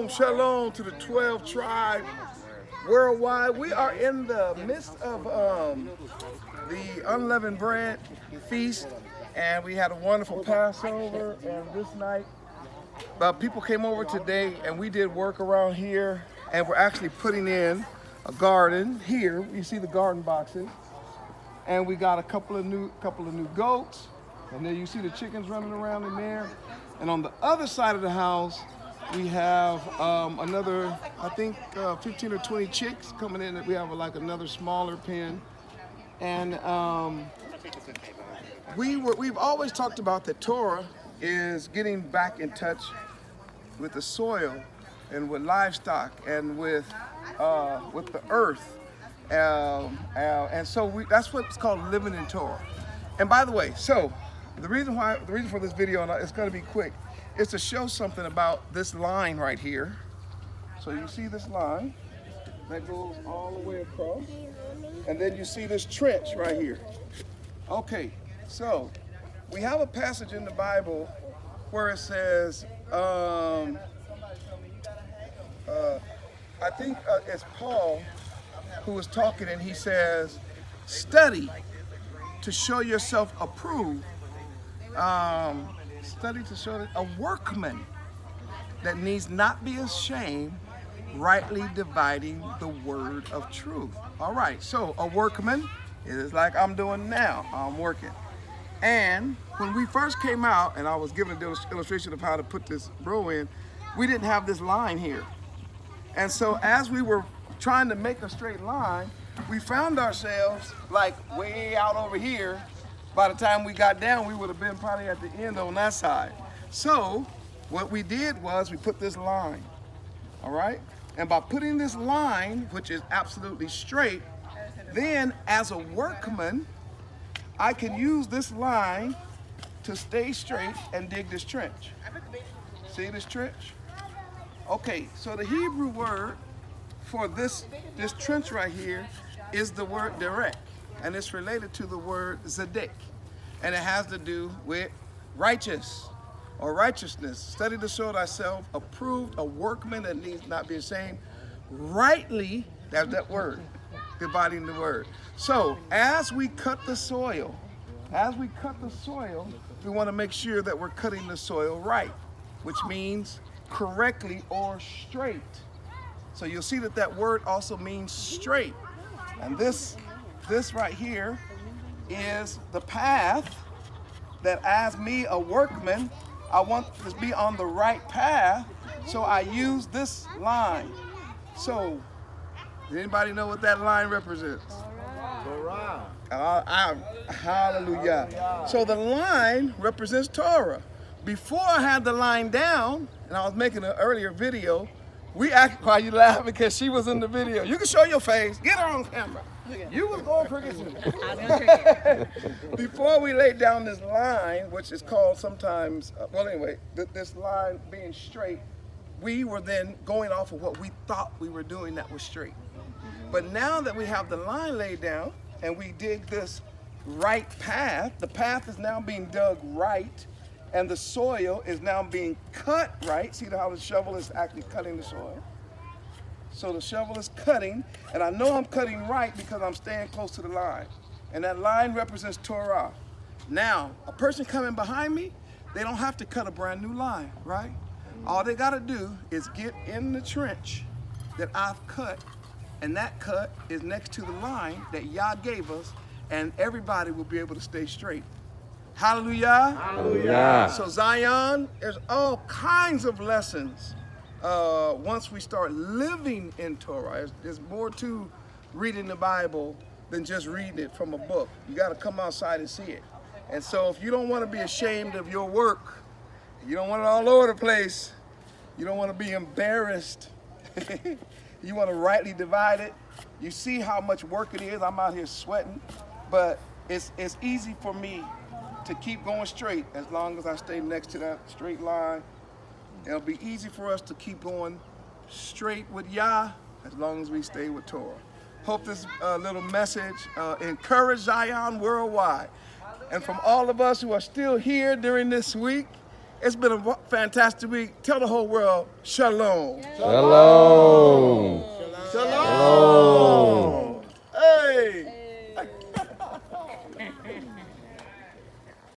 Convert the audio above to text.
Shalom to the 12 tribes worldwide. We are in the midst of the unleavened bread feast, and we had a wonderful Passover. And this night, people came over today, and we did work around here, and we're actually putting in a garden here. You see the garden boxes, and we got a couple of new goats, and then you see the chickens running around in there. And on the other side of the house, we have another, I think, 15 or 20 chicks coming in. We have like another smaller pen. And we've always talked about that Torah is getting back in touch with the soil and with livestock and with the earth. And so that's what's called living in Torah. And by the way, so the reason for this video, and it's going to be quick, is to show something about this line right here. So you see this line that goes all the way across, and then you see this trench right here. Okay, so we have a passage in the Bible where it says, I think it's Paul who was talking, and he says, study to show yourself approved. Study to show that a workman that needs not be ashamed, rightly dividing the word of truth. All right, so a workman is like I'm doing now. I'm working. And when we first came out, and I was given an illustration of how to put this row in, we didn't have this line here. And so as we were trying to make a straight line, we found ourselves like way out over here. By the time we got down, we would have been probably at the end on that side. So what we did was we put this line, all right? And by putting this line, which is absolutely straight, then as a workman, I can use this line to stay straight and dig this trench. See this trench? Okay, so the Hebrew word for this trench right here is the word derek, and it's related to the word zedek, and it has to do with righteous or righteousness. Study to show thyself approved, a workman that needs not be ashamed, rightly, that's that word, dividing the word. So as we cut the soil, we want to make sure that we're cutting the soil right, which means correctly or straight. So you'll see that that word also means straight. And this right here is the path that as me, a workman, I want to be on the right path, so I use this line. So, does anybody know what that line represents? Torah. Hallelujah. So the line represents Torah. Before I had the line down, and I was making an earlier video, we act, why you laughing? Because she was in the video. You can show your face. Get her on camera. You was going cricket too. Before we laid down this line, which is called sometimes, well anyway, this line being straight, we were then going off of what we thought we were doing that was straight. But now that we have the line laid down and we dig this right path, the path is now being dug right, and the soil is now being cut right. See how the shovel is actually cutting the soil? So the shovel is cutting, and I know I'm cutting right because I'm staying close to the line. And that line represents Torah. Now, a person coming behind me, they don't have to cut a brand new line, right? All they gotta do is get in the trench that I've cut, and that cut is next to the line that Yah gave us, and everybody will be able to stay straight. Hallelujah. Hallelujah. So Zion, there's all kinds of lessons once we start living in Torah. There's more to reading the Bible than just reading it from a book. You got to come outside and see it. And so if you don't want to be ashamed of your work, you don't want it all over the place, you don't want to be embarrassed, you want to rightly divide it. You see how much work it is. I'm out here sweating, but it's easy for me to keep going straight as long as I stay next to that straight line. It'll be easy for us to keep going straight with Yah as long as we stay with Torah. Hope this little message encouraged Zion worldwide. And from all of us who are still here during this week, It's been a fantastic week. Tell the whole world, shalom. Shalom.